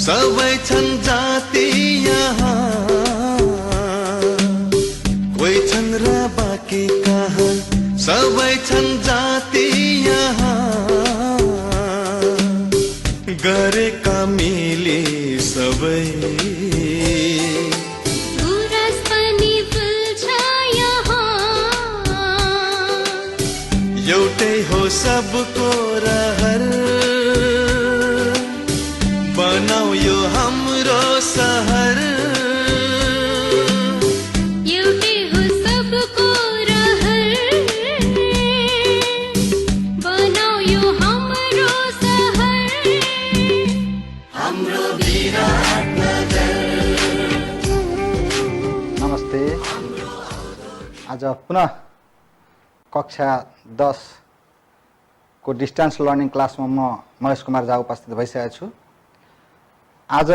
सबै छन् जाति यहाँ, कोही छन् र बाँकी कहाँ, सबै छन् जाति यहाँ, गरेका मिली सबै गुराँस पनि फुल्छ यहाँ, एउटै हो सबको रहर, बनाऊ यो हाम्रो सहर, एउटै हो सबको रहर, बनाऊ यो हाम्रो सहर, हाम्रो विराटनगर। नमस्ते। आज पुनः कक्षा 10 को डिस्टेंस लर्निंग क्लास में म महेश कुमार झा उपस्थित भइसकेको छु। आज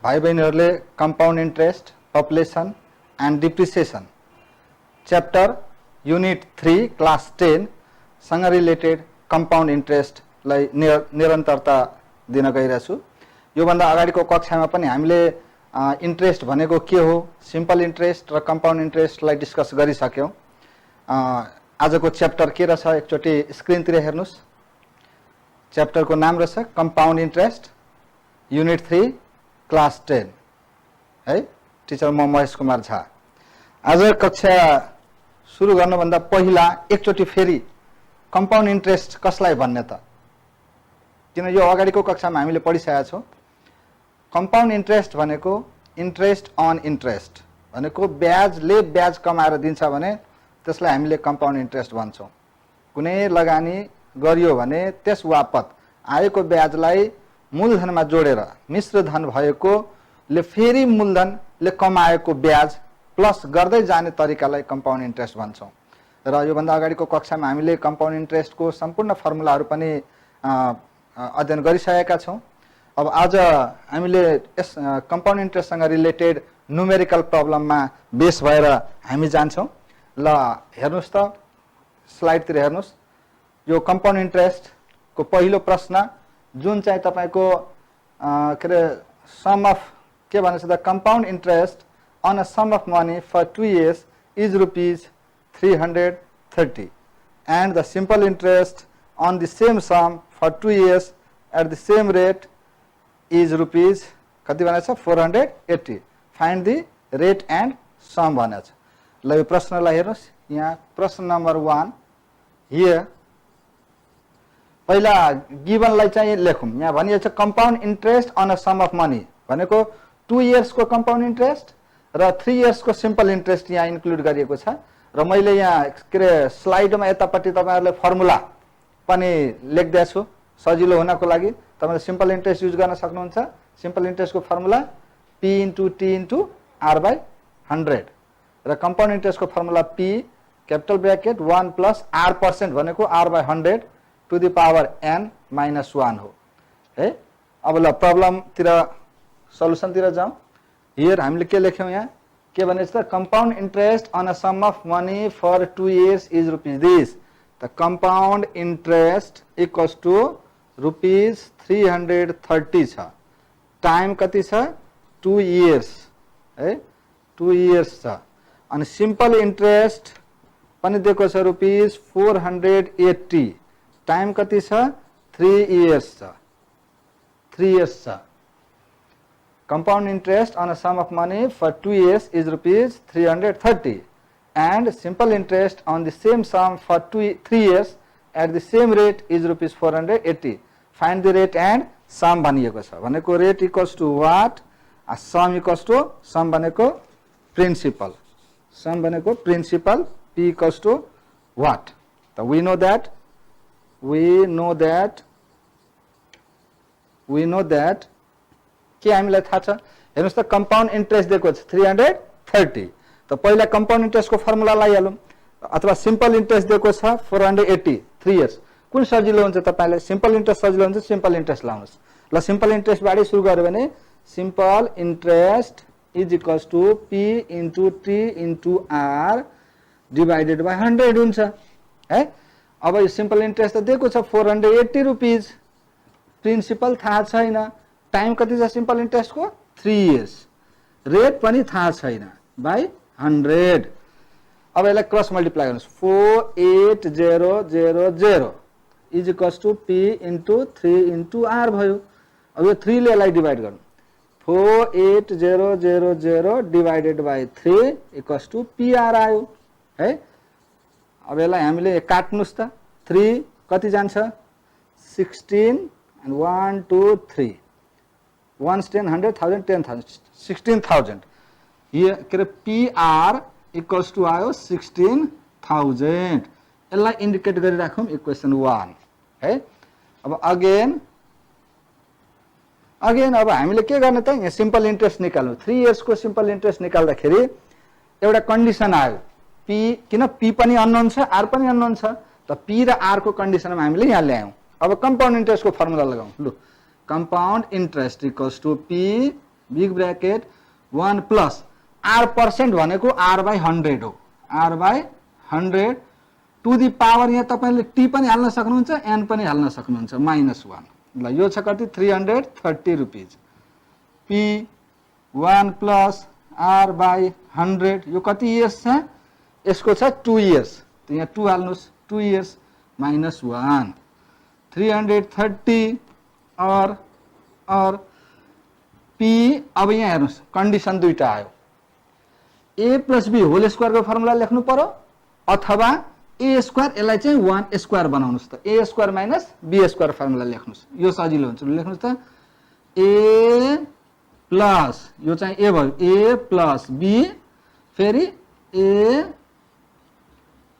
भाई बहिनीहरूले compound interest, population and depreciation chapter unit 3 class 10 सँग रिलेटेड कंपाउंड इंट्रेस्ट लाई निरन्तरता दिन गइरहेको छु। यो भन्दा अगाडिको कक्षामा पनि हामीले इंट्रेस्ट भनेको के हो, सिंपल इंट्रेस्ट र कंपाउंड इंट्रेस्ट लाई डिस्कस गरिसक्यौं। आजको च्याप्टर के रहेछ एकचोटि स्क्रिनतिर हेर्नुस्। च्याप्टरको नाम रहेछ कंपाउंड इंट्रेस्ट यूनिट 3 क्लास 10 है। टिचर म महेश कुमार झा। आज कक्षा सुरु गर्नुभन्दा पहिला एकचोटि फेरि कंपाउंड इंट्रेस्ट कसलाई भन्ने त, किन यो अगाडिको कक्षामा हामीले पढिसकेका छौं। कंपाउंड इंट्रेस्ट भनेको इंट्रेस्ट अन इंट्रेस्ट भनेको ब्याजले ब्याज कमाएर दिन्छ भने त्यसलाई हामीले कंपाउंड इंट्रेस्ट भन्छौं। कुनै लगानी गरियो भने त्यस वापत आएको ब्याजलाई मूलधनमा जोडेर मिश्र धन भएकोले फेरि मूलधनले कमाएको ब्याज प्लस गर्दै जाने तरिकालाई कंपाउंड इंट्रेस्ट भन्छौं। र यो भन्दा अगाडिको कक्षामा हामीले कंपाउंड इंट्रेस्टको सम्पूर्ण फर्मुलाहरू पनि अध्ययन गरिसकेका छौं। अब आज हामीले यस कंपाउंड इंट्रेस्टसँग रिलेटेड न्यूमेरिकल प्रब्लममा बेस भएर हामी जान्छौं। ल हेर्नुस् त, स्लाइडतिर हेर्नुस्। यो कंपाउंड इंट्रेस्ट को पहिलो प्रश्न जुन चाहिँ तपाईको के रे सम अफ के भनेछ त, compound interest on a sum of money for 2 years is ₹330 and the simple interest on the same sum for 2 years at the same rate is rupees कति भनेछ 480. Find the rate and sum भनेछ। ल यो प्रश्नलाई हेर्नुस्। यहाँ प्रश्न number 1 here पहिला गिभनलाई चाहिँ लेखौं। यहाँ भनिएको छ compound interest on a sum of money भनेको 2 years को कंपाउंड इंट्रेस्ट र 3 years को सिंपल इंट्रेस्ट यहाँ इन्क्लुड गरिएको छ। र मैले यहाँ के रे स्लाइडमा यतापट्टि तपाईहरुले फर्मुला पनि लेख्दै छु सजिलो हुनको लागि। तपाईले सिंपल इंट्रेस्ट युज गर्न सक्नुहुन्छ। सिंपल इंट्रेस्ट को formula P into T into R/100 र कंपाउंड इंट्रेस्ट को formula P capital bracket 1 plus R% भनेको R/100 to the power n minus 1 हो है। अब ल प्रब्लम तिर सल्युसन तिर जाउँ। हियर हामीले के लेख्यौं यहाँ के भनेछ त, compound interest on a sum of money for 2 years is rupees this. The compound interest equals to rupees 330 छ। टाइम कति छ 2 years है, 2 years छ। अनि सिंपल इंट्रेस्ट पनि दिएको छ रुपीस 480। टाइम कति छ 3 years छ, 3 years छ। Compound interest on a sum of money for 2 years is rupees 330 and simple interest on the same sum for 3 years at the same rate is rupees 480. Find the rate and sum भनिएको छ। भनेको rate equals to what, sum equals to sum भनेको principal, sum भनेको principal, P equals to what. So we know that के हामीलाई थाहा छ। हेर्नुस् त कंपाउंड इंट्रेस्ट दिएको छ 330। त पहिला कंपाउंड इंट्रेस्ट को फर्मुला लगाइहालौं अथवा सिंपल इंट्रेस्ट दिएको छ 480 3 years। कुन सजिलो हुन्छ तपाईलाई? सिंपल इंट्रेस्ट सजिलो हुन्छ, सिंपल इंट्रेस्ट लाउनुस्। ल सिंपल इंट्रेस्ट बारे सुरु गर्यो भने simple interest is equals to P into T into R divided by 100 हुन्छ है। अब यो सिंपल इंट्रेस्ट त दिएको छ 480 रुपीस, प्रिन्सिपल थाहा छैन, टाइम कति छ सिम्पल इन्ट्रेस्टको 3 इयर्स, रेट पनि थाहा छैन बाई 100। अब यसलाई क्रस मल्टिप्लाई गर्नुहोस् 4800 is equals to P into 3 into R भयो। अब यो 3 ले यसलाई डिभाइड गर्नु 48000 divided by 3 equals to PR आयो है। अब यसलाई हामीले काट्नुस् त 3 कति जान्छ 16 and 1 2 3 1 10 100 1000 10000 16000 ये के अरे पीआर इक्वल्स टु आयो 16000। यसलाई इन्डिकेट गरिराखौँ इक्वेसन 1 है। अब अगेन अब हामीले के गर्ने त यहाँ सिम्पल इन्ट्रेस्ट निकाल्नु 3 इयर्स को सिम्पल इन्ट्रेस्ट निकाल्दाखेरि एउटा कन्डिसन आयो पी किन पी पनि अननोन छ आर पनि अननोन छ त पी र आर को कन्डिसनमा हामीले यहाँ ल्यायौं। अब कम्पाउन्ड इन्ट्रेस्ट को फर्मुला लगाउँ लु compound interest equals to P big bracket 1 plus R percent भनेको आर बाई 100 हो R by 100 to the power यहाँ तपाईले टी पनि हाल्न सक्नुहुन्छ एन पनि हाल्न सक्नुहुन्छ -1 ल यो छ कति 330 rupees P 1 plus R by 100 यो कति इयर्स छ यसको छ 2 इयर्स त यहाँ 2 हाल्नुस् 2 इयर्स -1 330 और पी। अब यहाँ हेर्नुस् कन्डिसन दुईटा आयो ए प्लस बी होल स्क्वायर को फर्मुला लेख्नु पर्यो अथवा ए स्क्वायर यसलाई चाहिँ 1 स्क्वायर बनाउनुस् त A square minus B square formula लेख्नुस् यो सजिलो हुन्छ लेख्नुस् त ए प्लस यो चाहिँ ए भयो ए प्लस बी फेरि ए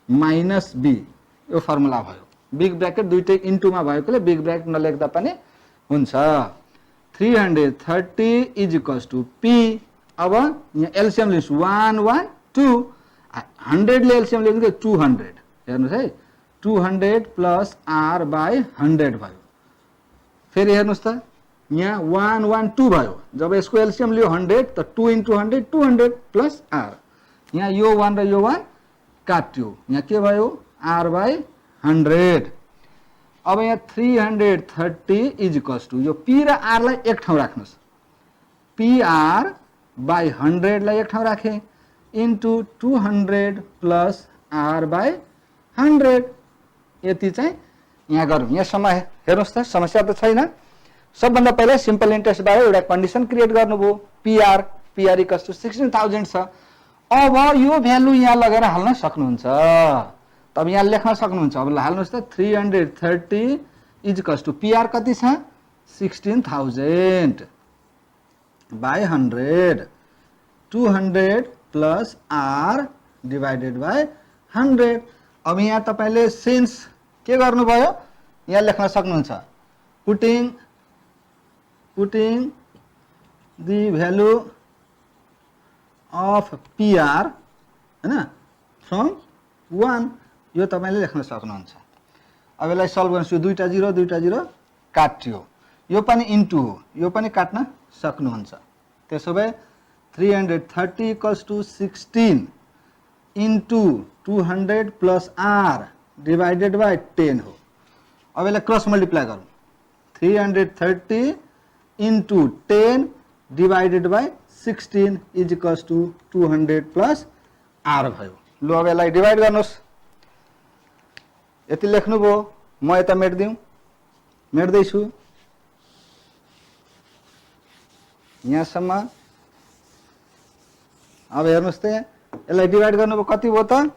माइनस बी यो फर्मुला भयो बिग ब्रैकेट दुईटै इन्टुमा भएकोले बिग ब्रैकेट नलेख्दा पनि हुन्छ 330 इज इक्वल्स टु पी। अब यहाँ एलसीएम लिन्छु 1 1 2 100 ले एलसीएम लिनु 200 हेर्नुस् है 200 प्लस आर बाई 100 भयो फेरि हेर्नुस् त यहाँ 1 1 2 भयो जब यसको एलसीएम लियो 100 त 2 इन्टु 100 200 प्लस आर यहाँ यो 1 र यो 1 काट्यो यहाँ के भयो आर बाई 100। अब यहाँ 330 इज इक्वल्स टु यो पी र आर लाई एक ठाउँ राख्नुस् पी आर बाई 100 लाई एक ठाउँ राखे इन्टु 200 प्लस आर बाई 100 यति चाहिँ यहाँ गरौँ। यहाँसम्म हेर्नुस् त समस्या त छैन। सबभन्दा पहिला सिम्पल इन्ट्रेस्ट बारे एउटा कन्डिसन क्रिएट गर्नुभयो पीआर इक्वल्स टु 16000 छ। अब यो भ्यालु यहाँ लगेर हाल्न सक्नुहुन्छ तब यहाँ लेख्न सक्नुहुन्छ। अब हाल्नुस् त 330 इज इक्वल्स टु पीआर कति छ 16000 by 100 200 plus R divided by 100। अब यहाँ तपाईले सिन्स के गर्नुभयो यहाँ लेख्न सक्नुहुन्छ putting the value of PR हैन फ्रम 1 यो तपाईले लेख्न सक्नुहुन्छ। अब यसलाई सल्भ गर्नुस् दुईटा 0 काट्यो यो पनि इन्टु हो यो पनि काट्न सक्नुहुन्छ। त्यसो भए 330 equals to 16 into 200 plus R divided by 10 हो। अब यसलाई क्रस मल्टिप्लाई गरौँ 330 into 10 divided by 16 is equals to 200 plus R भयो। लु अब यसलाई डिवाइड गर्नुहोस् यति लेख्नुभयो म यता मेट्दैछु यहाँसम्म। अब हेर्नुहोस् त यसलाई डिवाइड गर्नुभयो कति भयो त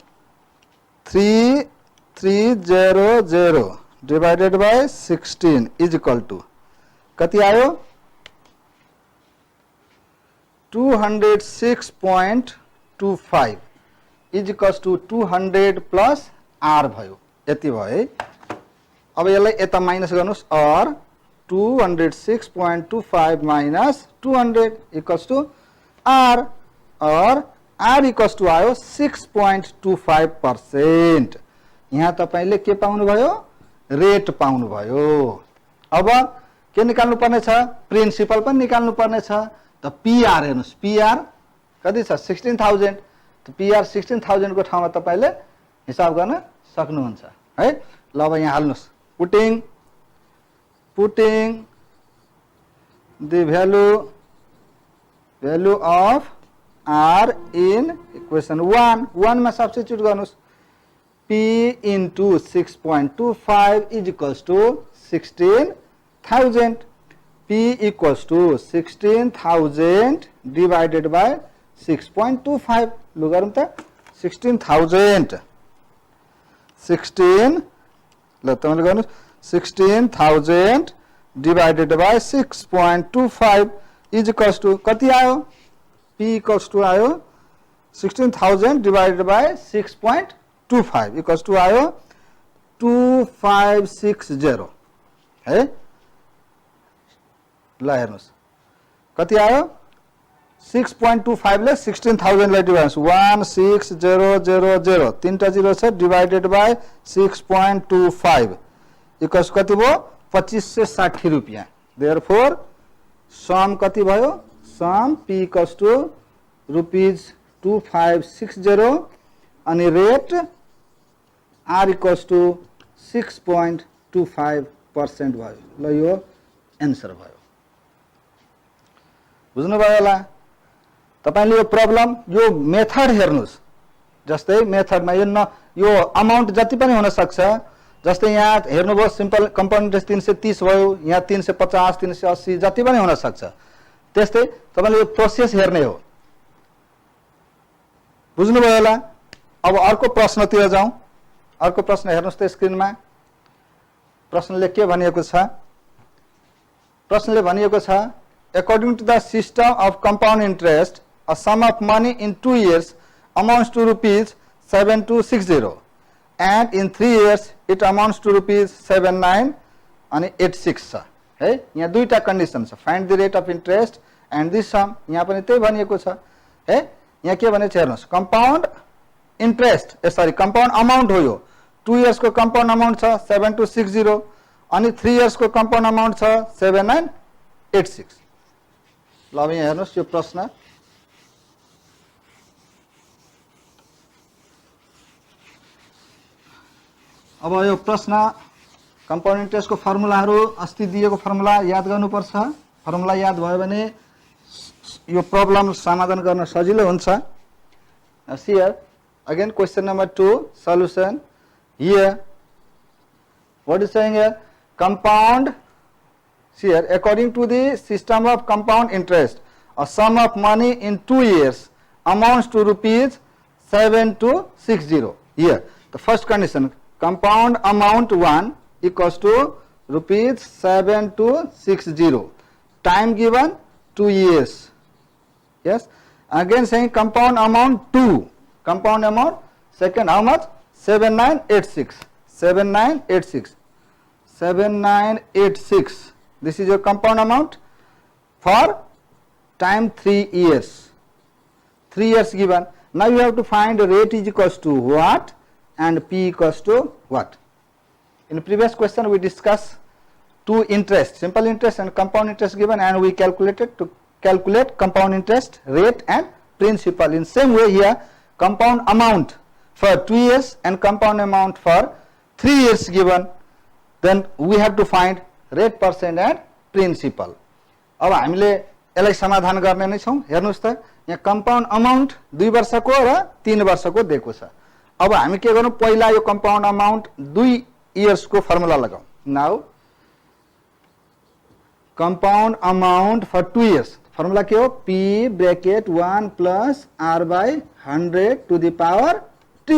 3300 divided by 16 is equal to कति आयो 206.25 is equals to 200 plus R भयो यति भयो है। अब यसलाई यता माइनस गर्नुस् और 206.25 माइनस 200 इक्वल्स टु आर और आर इक्वल्स टु आयो 6.25%। यहाँ तपाईले के पाउनु भयो रेट पाउनु भयो। अब के निकाल्नु पर्ने छ प्रिन्सिपल पनि निकाल्नु पर्ने छ त पीआर हेर्नुस् पीआर कति छ 16000 त पीआर 16000 को ठाउँमा तपाईले हिसाब गर्न सक्नुहुन्छ है। ल अब यहाँ हाल्नुस् putting the value of r in equation 1 में substitute गर्नुस् p into 6.25 is equals to 16,000. P equals to 16,000 divided by 6.25. Look at that. 16,000. 16,000 divided by 6.25 is equals to कति आयो? P equals to आयो 16,000 divided by 6.25 equals to आयो 2560 है ल हेर्नुस् कति आयो 6.25 ले 16,000 लाई डिवाइड 16000 तीनटा जीरो छ डिवाइडेड बाय 6.25 इक्वल्स कति भयो 2560 रुपैयाँ देयरफोर सम कति भयो sum p equals to rupees 2560 अनि रेट r इक्वल्स टु 6.25% भयो ल यो आन्सर भयो बुझ्नु भयो होला तपाईले यो प्रब्लम यो मेथड हेर्नुस् जस्तै मेथडमा यो अमाउन्ट जति पनि हुन सक्छ जस्तै यहाँ हेर्नुभयो सिम्पल कम्पाउन्ड इन्ट्रेस्ट 330 भयो यहाँ 350 380 जति पनि हुन सक्छ त्यस्तै तपाईले यो प्रोसेस हेर्ने हो बुझ्नु भयो होला अब अर्को प्रश्नतिर जाउँ अर्को प्रश्न हेर्नुस् त स्क्रिनमा प्रश्नले के भनिएको छ प्रश्नले भनिएको छ according to the system of compound interest a sum of money in 2 years amounts to rupees 7260 and in 3 years it amounts to rupees 79 and 86 छ है यहाँ दुईटा कन्डिसन छ find the rate of interest and this sum यहाँ पनि त्यही भनिएको छ है यहाँ के भनेको छ हेर्नुस् compound interest compound amount हो यो 2 years को compound amount छ 7260 अनि 3 years को compound amount छ 7986 ल अब यहाँ हेर्नुस् यो प्रश्न अब यो प्रश्न कम्पाउन्ड इन्ट्रेस्टको फर्मुलाहरु अस्ति दिएको फर्मुला याद गर्नुपर्छ फर्मुला याद भयो भने यो प्रब्लम समाधान गर्न सजिलो हुन्छ see here again question number 2 solution here what is saying here compound see here according to the system of compound interest a sum of money in 2 years amounts to rupees 7260 here the first condition compound amount 1 equals to rupees 7260 time given 2 years yes again saying compound amount 2 compound amount second how much 7986 this is your compound amount for time 3 years 3 years given now you have to find rate is equals to what and p equals to what in the previous question we discussed two interest simple interest and compound interest given and we calculated to calculate compound interest rate and principal in same way here compound amount for 2 years and compound amount for 3 years given then we have to find rate percent and principal अब हामीले यसलाई समाधान गर्ने नै छौं हेर्नुस् त यहाँ compound amount 2 वर्षको र 3 वर्षको दिएको छ अब हामी के गर्नु पहिला यो compound amount 2 years को फर्मुला लगाऊ now compound amount for 2 years formula के हो p bracket 1 plus r by 100 to the power t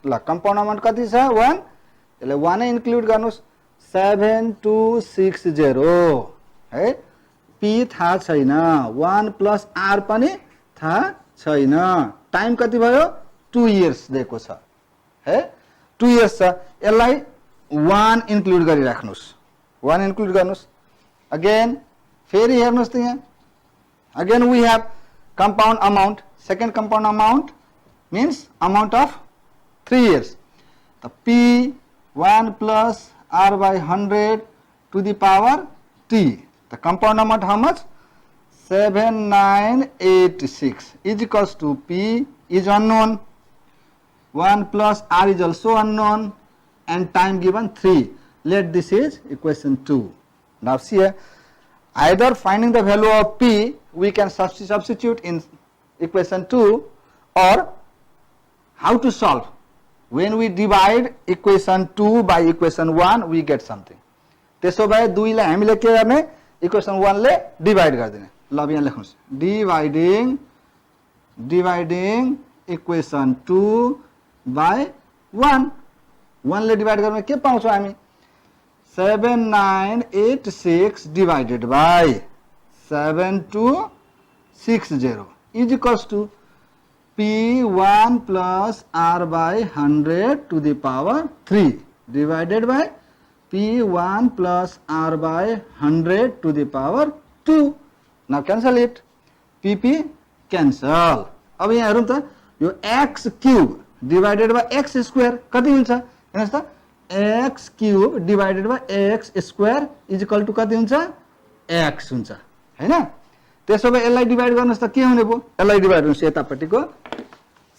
ल compound amount कति छ 1 यसले 1 नै इन्क्लुड गर्नुस् 7260 है p थाहा छैन 1 plus r पनि थाहा छैन टाइम कति भयो 2 years दिएको छ है 2 years छ यसलाई 1 इन्क्लुड गरिराख्नुस् 1 इन्क्लुड गर्नुस् अगेन फेरि हेर्नुस् त यहाँ again we have compound amount second compound amount means amount of 3 years the p 1 plus r by 100 to the power t the compound amount how much 7986 is equals to p is unknown 1 plus r is also unknown and time given 3 let this is equation 2 now see here either finding the value of p, we can substitute in equation 2, or how to solve. When we divide equation 2 by equation 1, we get something. त्यसो भए 2 लाई हामीले के गर्ने, equation 1 ले divide गर्दिने. ल अब यहाँ लेख्नुस्, डिवाइडिङ इक्वेसन 2 by 1. 1 ले डिवाइड गर्दा के पाउँछौं हामी, 7986 divided by 7260 is equals to P1 plus R by 100 to the power 3 divided by P1 plus R by 100 to the power 2. Now cancel it. PP cancel. अब यहाँ हेरौँ त, यो x cube divided by x square कति हुन्छ हेर्नुस् त, x cube divided by x square is equal to कति हुन्छ, x हुन्छ हैन. त्यसो भए यसलाई डिवाइड गर्नुस् त के हुने भयो, यसलाई डिवाइड गर्नुस् यतापट्टिको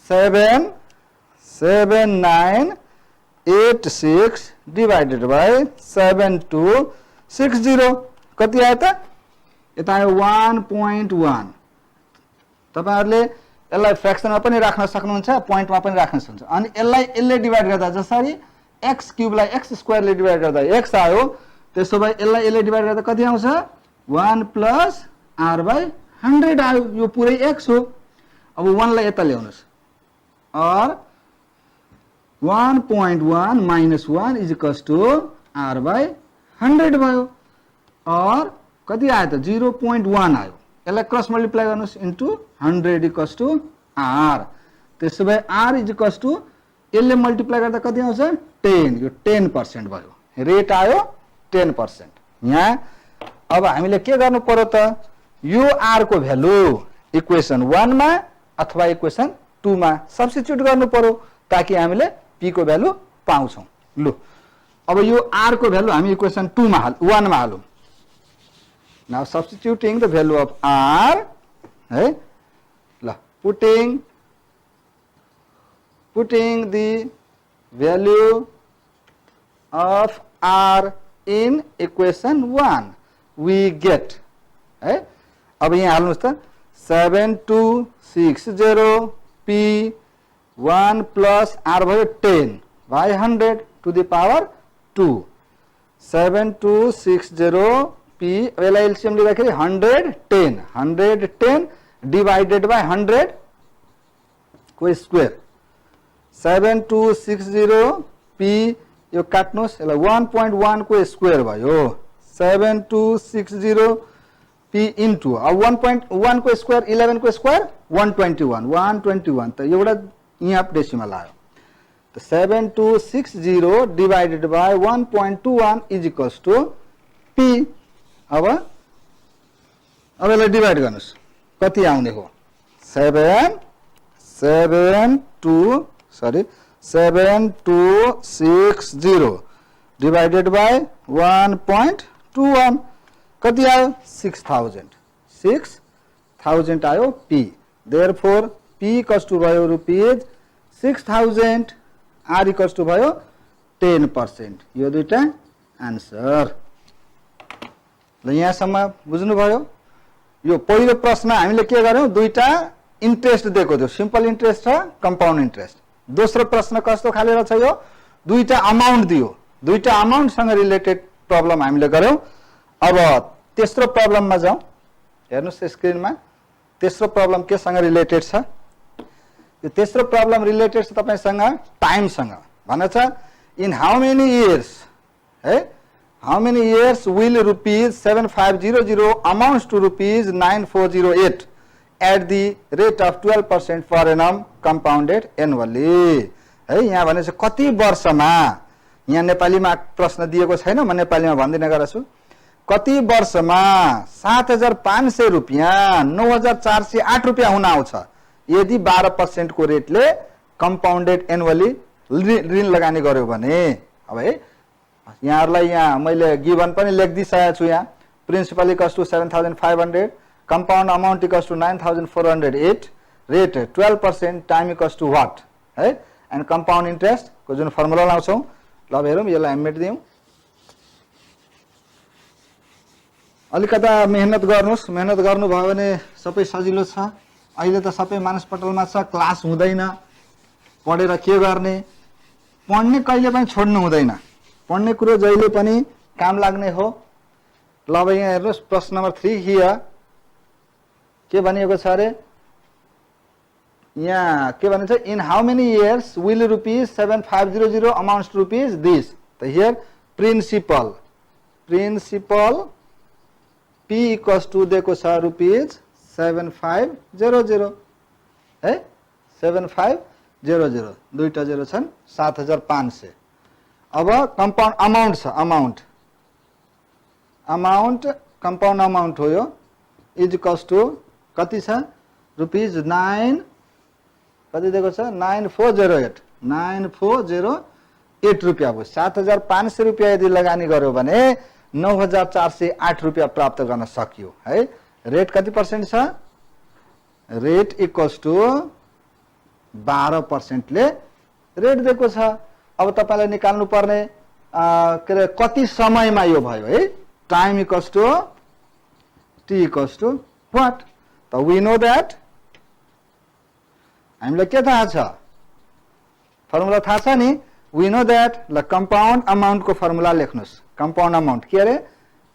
7986 divided by 7260 कति आयो त, यता आयो 1.1. तपाईहरुले यसलाई फ्र्याक्सनमा पनि राख्न सक्नुहुन्छ, पोइन्टमा पनि राख्न सक्नुहुन्छ. अनि यसले डिवाइड गर्दा जसरी x क्यूब लाई x स्क्वायर ले डिवाइड गर्दा x आयो, त्यसो भए यसले डिवाइड गर्दा कति आउँछ, 1 plus r by 100 आयो. यो पुरै x हो. अब 1 लाई यता ल्याउनुस्, or 1.1 minus 1 is equals to r by 100 भयो. और कति आयो त, 0.1 आयो. यसलाई क्रस मल्टिप्लाई गर्नुस् इन्टु 100 इक्वल्स टु r. त्यसो भए r इज इक्वल्स टु यसले मल्टिप्लाई गर्दा कति आउँछ, 10. यो 10% भयो, रेट आयो 10%. यहाँ अब हामीले के गर्नु पर्यो त, यो r को भ्यालु इक्वेसन 1 मा अथवा इक्वेसन 2 मा सब्स्टिट्युट गर्नु पर्यो ताकि हामीले p को भ्यालु पाउँछौं. लु अब यो r को भ्यालु हामी इक्वेसन 1 मा हालौं. Now substituting the value of r, है, ल putting the value of r in equation 1, we get, है, अब यहाँ हाल्नुस् त 7260 p 1 plus r भयो 10 by 100 to the power 2. 7260 p यसलाई एलसीएम लिँदाखेरि 110 डिवाइडेड बाइ 100 को स्क्वायर. 7260 p यो काट्नुस्, यसलाई 1.1 को स्क्वायर भयो. 7260 p इन्टु अब 1.1 को स्क्वायर 11 को स्क्वायर 121 त एउटा यहाँ डेसिमल आयो. त 7260 divided by 1.21 is equals to p. अब यसलाई डिवाइड गर्नुस् कति आउने हो, 7260 डिवाइडेड बाइ 1.21 कति आयो, 6000 आयो p. Therefore p equals to भयो रुपीज 6000, r इक्वल्स टु भयो 10%. यो दुईटा आन्सर. ल यहाँसम्म बुझ्नु भयो. यो पहिलो प्रश्न हामीले के गर्यौं, दुईटा इन्ट्रेस्ट दिएको थियो, सिम्पल इन्ट्रेस्ट र कम्पाउन्ड इन्ट्रेस्ट. दोस्रो प्रश्न कस्तो खाले रहेछ, यो दुईटा अमाउन्ट दियो, दुईटा अमाउन्ट सँग रिलेटेड प्रब्लम हामीले गर्यौं. अब तेस्रो प्रब्लममा जाउँ. हेर्नुस् स्क्रिनमा, तेस्रो प्रब्लम के सँग रिलेटेड छ. यो तेस्रो प्रब्लम रिलेटेड छ तपाईसँग टाइम सँग. भन्छ इन हाउ मेनी इयर्स, है, how many years will rupees 7500 amounts to rupees 9408 at the rate of 12% per annum compounded annually. है, यहाँ भनेपछि कति वर्षमा, यहाँ नेपालीमा प्रश्न दिएको छैन, म नेपालीमा भन्दिन गरेछु. कति वर्षमा 7500 रुपैयाँ 9408 रुपैयाँ हुन आउँछ यदि 12% को रेटले कम्पाउन्डेड एनुअली ऋण लगानी गर्यो भने. अब है यहाँहरुलाई यहाँ मैले गिवन पनि लेखिदिसकेको छु. यहाँ principal equals to 7500, compound amount equals to 9408, rate 12%, time equals to what, है, and compound interest को जुन फर्मुला लाउँछौं. ल अब हेरौं, यसलाई हामी मेटिदियौं. अलिकता मेहनत गर्नुहोस्, मेहनत गर्नुभयो भने सबै सजिलो छ। अहिले त सबै मानसपटलमा छ, क्लास हुँदैन, पढेर के गर्ने? पढ्ने कहिले पनि छोड्नु हुँदैन, पढ्ने कुरो जहिले पनि काम लाग्ने हो। ल अब यहाँ हेर्नुहोस् प्रश्न नम्बर 3 हियर के भनिएको छ अरे, यहाँ के भनिन्छ, in how many years will rupees 7500 amounts to rupees this. त here principal P equals to दिएको छ रुपीज 7500 है, 7500 दुईटा जेरो छन् 7500। अब कम्पाउन्ड अमाउन्ट छ, अमाउन्ट कम्पाउन्ड अमाउन्ट हो यो, इज इक्वल्स टू कति छ रुपीज 9 कति दिएको छ 9408 रुपियाँ भयो। 7500 रुपियाँ यदि लगानी गर्यो भने 9408 रुपियाँ प्राप्त गर्न सकियो है। रेट कति पर्सेन्ट छ? रेट इक्वल्स टू 12% ले रेट दिएको छ। अब तपाईलाई निकाल्नु पर्ने के रे कति समयमा यो भयो है। Time equals to T equals to what? त वी नो दैट, हामीलाई के थाहा छ? फर्मुला थाहा छ नि। वी नो दैट, ल कंपाउंड अमाउंट को फर्मुला लेख्नुस्। कंपाउंड अमाउंट के अरे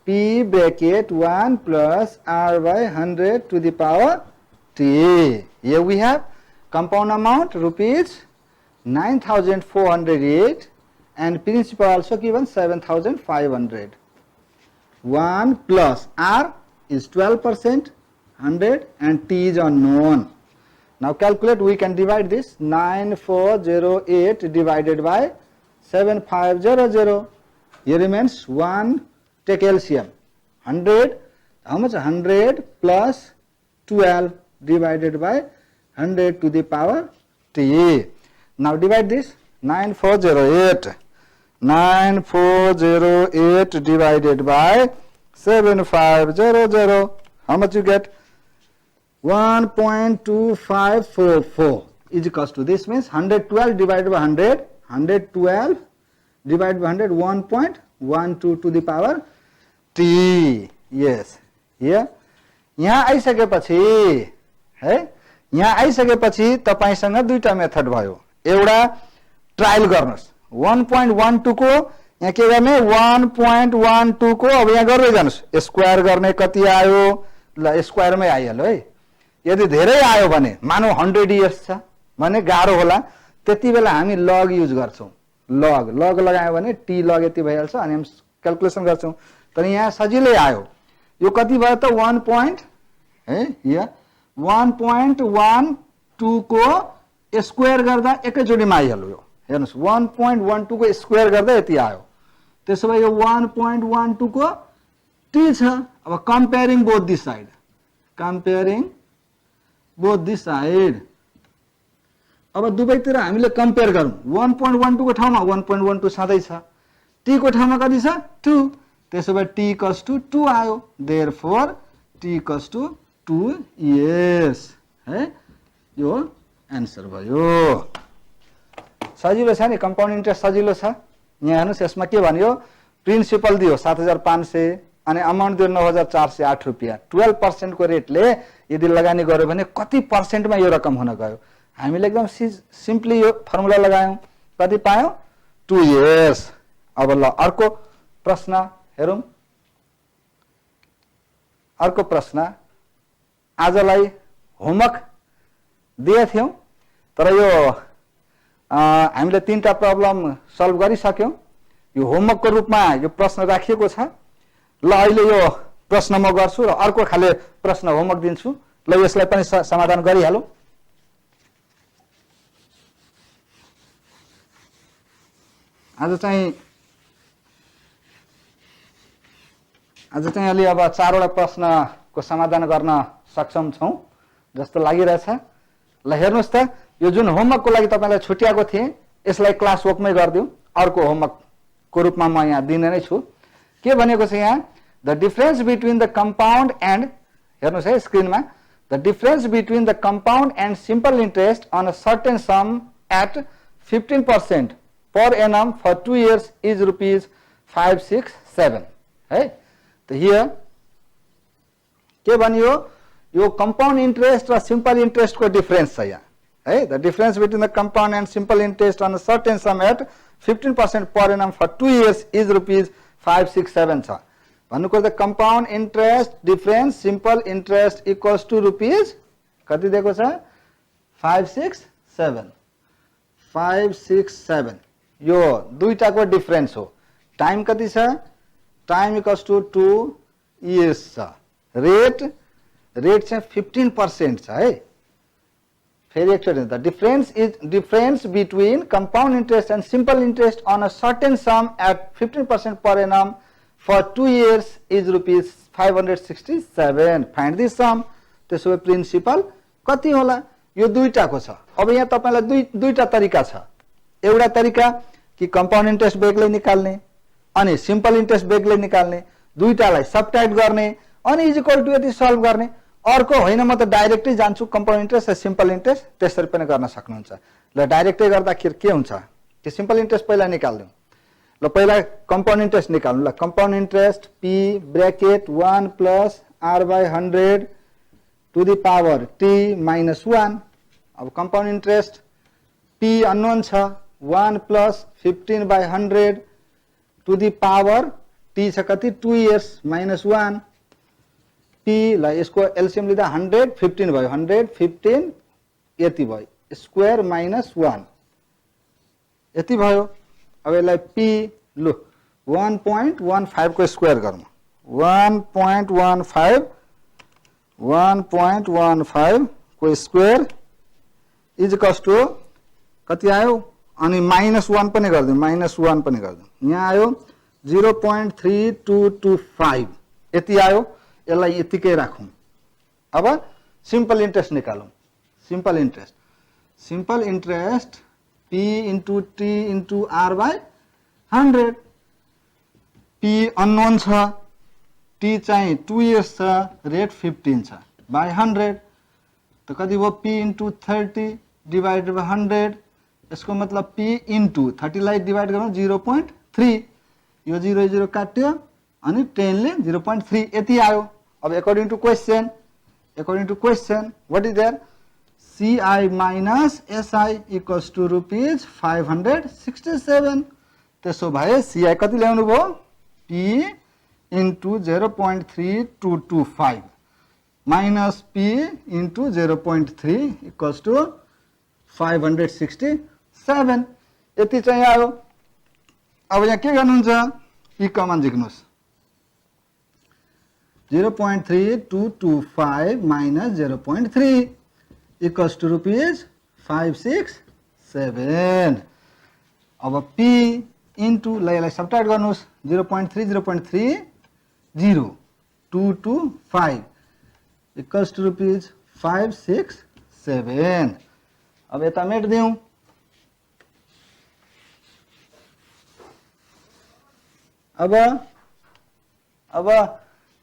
p bracket 1 plus r by 100 to the power t. Here we have compound amount rupees 9408 and principal also given 7500. 1 plus r is 12%, 100 and t is unknown. Now calculate, we can divide this 9408 divided by 7500. Here remains 1, take LCM, 100, how much? 100 plus 12 divided by 100 to the power t. Now divide this 9408 divided by 7500. How much you get? 1.2544 is equals to, this means 112 divided by 100, 112 divided by 100, 1.12 to the power t. Yes, here यहाँ आइसकेपछि है, यहाँ आइसकेपछि तपाईसँग दुईटा method भयो। एउटा trial गर्नुस्, 1.12 को यहाँ के गर्ने 1.12 को अब यहाँ गर्दै जानुस्, स्क्वायर गर्ने कति आयो? ल स्क्वायरमै आइहाल्यो है। यदि धेरै आयो भने मानौ 100 इयर्स छ भने गाह्रो होला, त्यति बेला हामी लग युज गर्छौं। लग लगायो भने टी लग यति भइहाल्छ अनि हामी क्याल्कुलेसन गर्छौं। तर यहाँ सजिलै आयो, यो कति भयो त 1. है यहाँ 1.12 को स्क्वायर गर्दा एकैचोटीमा आइहाल्यो। यो हेर्नुस् 1.12 को स्क्वायर गर्दा यति आयो। त्यसो भए यो 1.12 को टी छ। अब कम्पेयरिङ बोथ दिस साइड, अब दुवैतिर हामीले कम्पेयर गरौँ। 1.12 को ठाउँमा 1.12 सधैँ छ, टी को ठाउँमा कति छ 2, त्यसो भए टी इक्वल्स टु 2 आयो। Therefore T equals to 2 years है, यो आन्सर भयो। सजिलो छ नि, कम्पाउन्ड इन्ट्रेस्ट सजिलो छ। यहाँ हेर्नुस् यसमा के भन्यो, प्रिन्सिपल दियो 7500 अनि अमाउन्ट दियो 9408 रुपियाँ। 12% को रेटले यदि लगानी गर्यो भने कति पर्सेन्टमा यो रकम हुन गयो? हामीले एकदम सिम्पली यो फर्मुला लगायौं, कति पायौं? 2 इयर्स। अब ल अर्को प्रश्न हेरौं। अर्को प्रश्न आजलाई होमवर्क दिए थियौं, तर यो हामीले 3टा प्रब्लम सल्भ गरिसक्यौं। यो होमवर्कको रूपमा यो प्रश्न राखिएको छ। ल अहिले यो प्रश्न म गर्छु र अर्को खाले प्रश्न होमवर्क दिन्छु। ल यसलाई पनि समाधान गरिहालौं। आज चाहिँ अलि अब 4वटा प्रश्नको समाधान गर्न सक्षम छौं जस्तो लागिरहेछ। ल हेर्नुस् त, यो जुन होमवर्कको लागि तपाईलाई छुट्याएको थिए यसलाई क्लास वर्कमै गर्दियौ, अर्को होमवर्कको रूपमा म यहाँ दिने नै छु। के भनेको छ यहाँ, the difference between the compound and, हेर्नुस् है स्क्रिनमा, the difference between the compound and simple interest on a certain sum at 15% per annum for 2 years is rupees 567 है। तो here के भनियो यो कंपाउंड इंटरेस्ट र सिंपल इंटरेस्ट को डिफरेंस छ यहाँ है the difference between the compound and simple interest on a certain sum at 15% per annum for 2 years is rupees 567 छ भन्नुको the compound interest difference simple interest equals to rupees कति दिएको छ 567 यो दुईटाको डिफरेंस हो टाइम कति छ टाइम इक्वल्स टू 2 years छ रेट चाहिँ 15% छ है फेरि एकचोटि the difference between compound interest and simple interest on a certain sum at 15% per annum for 2 years is rupees 567 find this sum त्यसो भए प्रिन्सिपल कति होला यो दुईटाको छ अब यहाँ तपाईलाई दुईटा तरिका छ एउटा तरिका कि कंपाउंड इंटरेस्ट बेग्लै निकाल्ने अनि सिंपल इंटरेस्ट बेग्लै निकाल्ने दुईटालाई सबट्र्याक्ट गर्ने अनि इज इक्वल टु यति सल्भ गर्ने अर्को होइन म त डाइरेक्टली जान्छु कंपाउंड इंटरेस्ट र सिंपल इंटरेस्ट त्यसरी पनि गर्न सक्नुहुन्छ ल डाइरेक्टली गर्दाखेरि के हुन्छ कि सिंपल इंटरेस्ट पहिला निकाल्दिउँ ल पहिला कंपाउंड इंटरेस्ट निकाल्नु ल compound interest p bracket 1 plus r/100 to the power t - 1 अब कंपाउंड इंटरेस्ट p अननोन छ 1 plus 15/100 to the power t छ कति 2 years - 1 p ला यसको एलसीएम लिँदा 100 15 भयो 100 15 यति भयो स्क्वायर -1 यति भयो अब यसलाई p लु 1.15 को स्क्वायर गरौँ 1.15 को स्क्वायर इज इक्वल्स टु कति आयो अनि -1 पनि गर्दिउँ -1 पनि गर्दिउँ यहाँ आयो 0.3225 यति आयो यसलाई यतिकै राखौं अब सिंपल इंटरेस्ट निकालौं simple interest p into t into r/100 p unknown छ t चाहिँ 2 years छ रेट 15 छ by 100 त कति भयो p into 30 divided by 100 यसको मतलब p into 30 लाई डिवाइड गरौँ 0.3 यो 0 0 काट्यो अनि 10 ले 0.3 यति आयो अब according to question what is there CI minus SI equals to rupees 567 त्यसो भए CI कति ल्याउनु भयो P into 0.3225 minus P into 0.3 equals to 567 यति चाहिँ आयो अब यहाँ के गर्नुहुन्छ P common झिक्नुस् 0.3225 minus 0.3 equals to rupees 567 अब P into यसलाई सबट्र्याक्ट गर्नुस् 0.30.3225 equals to rupees 567 अब यता मेट दिउँ अब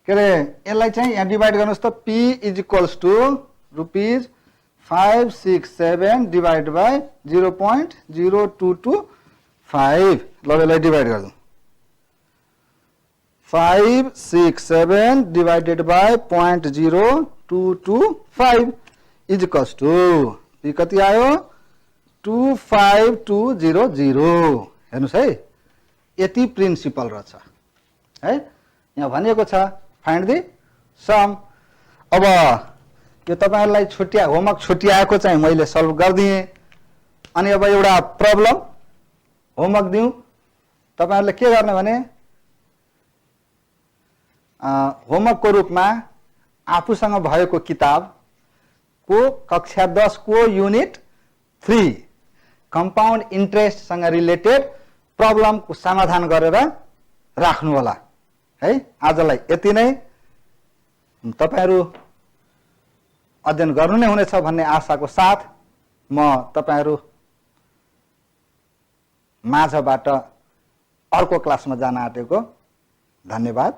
के रे यसलाई चाहिँ यहाँ डिवाइड गर्नुस् त P is equals to rupees 567 divided by 0.0225 ल यसलाई divide गर्दौं 567 divided by 0.0225 is equals to P कति आयो 25200 हेर्नुस् है यति प्रिन्सिपल रहेछ है यहाँ भनिएको छ फाइन्ड द सम अब यो तपाईहरुलाई होमवर्क छुट्याएको चाहिँ मैले सल्भ गर्दिए अनि अब एउटा प्रब्लम होमवर्क दिउँ तपाईहरुले के गर्ने भने होमवर्क को रूपमा आफूसँग भएको किताब को कक्षा 10 को युनिट 3 कंपाउंड इंटरेस्ट सँग रिलेटेड प्रब्लम को समाधान गरेर राख्नु होला है आजलाई यति नै तपाईहरु अध्ययन गर्नु नै हुनेछ भन्ने आशाको साथ म तपाईहरु माझबाट अर्को क्लासमा जान आँटेको धन्यवाद।